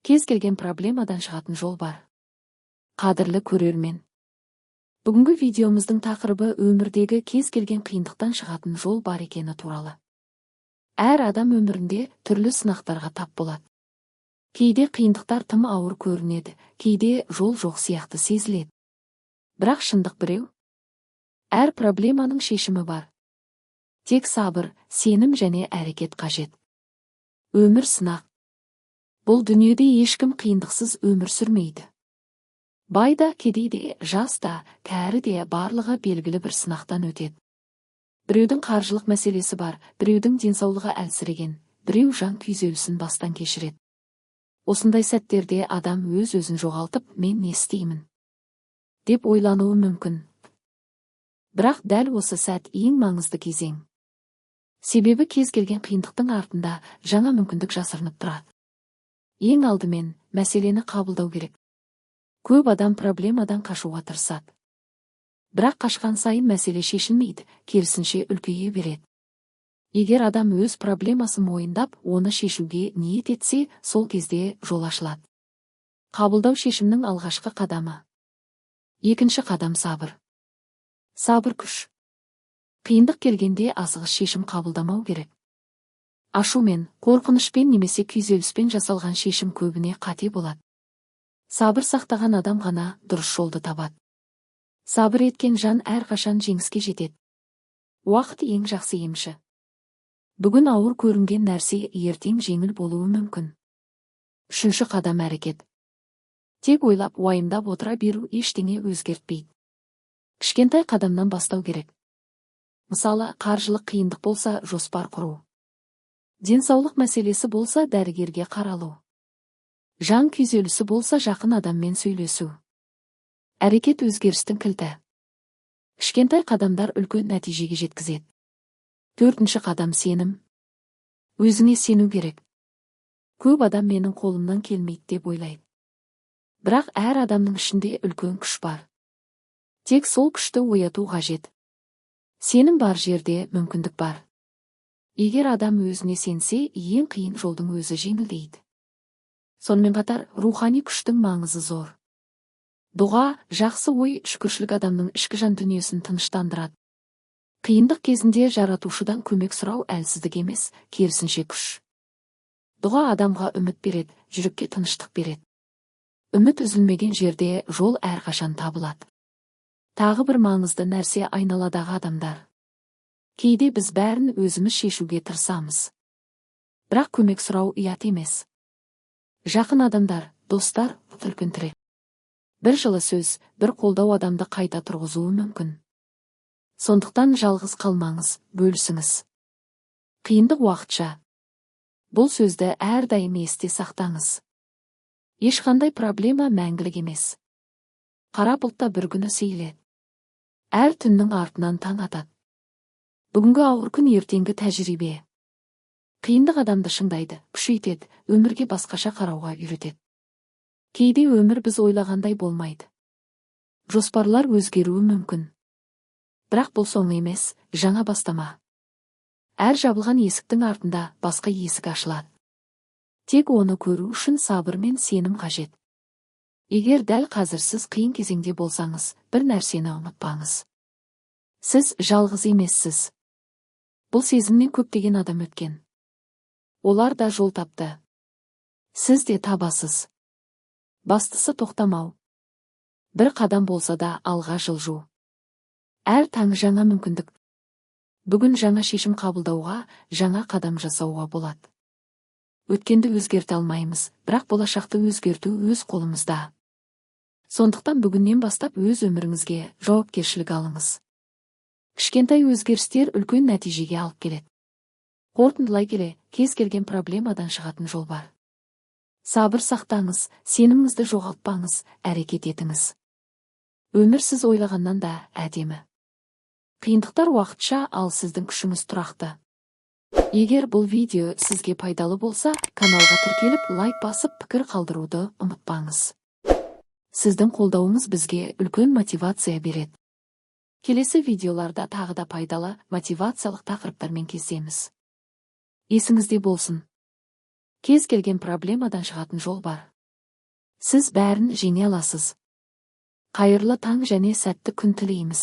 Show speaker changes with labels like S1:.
S1: Кез келген проблемадан шығатын жол бар. Қадірлі көрермен. Бүгінгі видеомыздың тақырыбы өмірдегі кез келген қиындықтан шығатын жол бар екені туралы. Әр адам өмірінде түрлі сынақтарға тап болады. Кейде қиындықтар тым ауыр көрінеді, кейде жол жоқ сияқты сезіледі. Бірақ шындық біреу. Әр проблеманың шешімі бар. Тек сабыр, сенім және әрекет қажет. Өмір сынақ. Бұл дүниеде ешкім қиындықсыз өмір сүрмейді. Бай да, кедей де, жас та, кәрі де барлығы белгілі бір сынақтан өтеді. Біреудің қаржылық мәселесі бар, біреудің денсаулығы әлсіреген, біреу жан күйзелісін бастан кешіреді. Осындай сәттерде адам өз-өзін жоғалтып, мен не істеймін деп ойлануы мүмкін. Бірақ дәл осы сәт ең маңызды кезең. Себебі кез келген қиындықтың артында жаңа мүмкіндік жасырынып тұрады. Ең алдымен мәселені қабылдау керек. Көп адам проблемадан қашуға тырысады. Бірақ қашқан сайын мәселе шешілмейді, керісінше үлкейе береді. Егер адам өз проблемасын мойындап, оны шешуге ниет етсе, сол кезде жол ашылады. Қабылдау шешімнің алғашқы қадамы. Екінші қадам сабыр. Сабыр күш. Қиындық келгенде асығыс шешім қабылдамау керек. Ашумен, қорқынышпен немесе күйзеліспен жасалған шешім көбіне қате болады. Сабыр сақтаған адам ғана дұрыс жолды табады. Сабыр еткен жан әрқашан жеңіске жетеді. Уақыт ең жақсы емші. Бүгін ауыр көрінген нәрсе ертең жеңіл болуы мүмкін. Үшінші қадам әрекет. Тек ойлап, уайымдап отыра беру ештеңе өзгертпейді. Кішкентай қадамнан бастау керек. Мысалы, қаржылық қиындық болса, жоспар құру. Денсаулық мәселесі болса, дәрігерге қаралу. Жан күйзелісі болса, жақын адаммен сөйлесу. Әрекет өзгерістің кілті. Кішкентай қадамдар үлкен нәтижеге жеткізеді. Төртінші қадам сенім. Өзіңе сену керек. Көп адам менің қолымнан келмейді деп ойлайды. Бірақ әр адамның ішінде үлкен күш бар. Тек сол күшті ояту қажет. Сенім бар жерде мүмкіндік бар. Егер адам өзіне сенсе, ең қиын жолдың өзі жеңілдейді. Сонымен қатар, рухани күштің маңызы зор. Дұға, жақсы ой, шүкіршілік адамның ішкі жан дүниесін тыныштандырады. Қиындық кезінде жаратушыдан көмек сұрау әлсіздік емес, керісінше күш. Дұға адамға үміт береді, жүрекке тыныштық береді. Үміт үзілмеген жерде жол әрқашан табылады. Тағы бір маңызды нәрсе айналадағы адамдар. Кейде біз бәрін өзіміз шешуге тырысамыз. Бірақ көмек сұрау ұят емес. Жақын адамдар, достар, үлкен тірек. Бір жылы сөз, бір қолдау адамды қайта тұрғызуы мүмкін. Сондықтан жалғыз қалмаңыз, бөлісіңіз. Қиындық уақытша. Бұл сөзді әрдайым есте сақтаңыз. Ешқандай проблема мәңгілік емес. Қара бұлтта бір күні сейіледі. Әр түннің артынан таң атады. Бүгінгі ауыр күн ертеңгі тәжірибе. Қиындық адамды шыңдайды, күшейтеді, өмірге басқаша қарауға үйретеді. Кейде өмір біз ойлағандай болмайды. Жоспарлар өзгеруі мүмкін. Бірақ бұл соң емес, жаңа бастама. Әр жабылған есіктің артында басқа есік ашылады. Тек оны көру үшін сабыр мен сенім қажет. Егер дәл қазір сіз қиын кезеңде болсаңыз, бір нәрсені ұмытпаңыз. Сіз жалғыз емессіз. Бұл сезімнен көптеген адам өткен. Олар да жол тапты. Сіз де табасыз. Бастысы тоқтамау. Бір қадам болса да алға жылжу. Әр таң жаңа мүмкіндік. Бүгін жаңа шешім қабылдауға, жаңа қадам жасауға болады. Өткенді өзгерте алмаймыз, бірақ болашақты өзгерту өз қолымызда. Сондықтан бүгіннен бастап өз өміріңізге жауапкершілік алыңыз. Кішкентай өзгерістер үлкен нәтижеге алып келеді. Қорытындылай келе, кез келген проблемадан шығатын жол бар. Сабыр сақтаңыз, сеніміңізді жоғалтпаңыз, әрекет етіңіз. Өмір сіз ойлағаннан да әдемі. Қиындықтар уақытша, ал сіздің күшіңіз тұрақты. Егер бұл видео сізге пайдалы болса, каналға тіркеліп, лайк басып, пікір қалдыруды ұмытпаңыз. Сіздің қолдауыңыз бізге үлкен мотивация береді. Келесі видеоларда тағы да пайдалы, мотивациялық тақырыптармен кездесеміз. Есіңізде болсын. Кез келген проблемадан шығатын жол бар. Сіз бәрін жеңе аласыз. Қайырлы таң және сәтті күн тілейміз.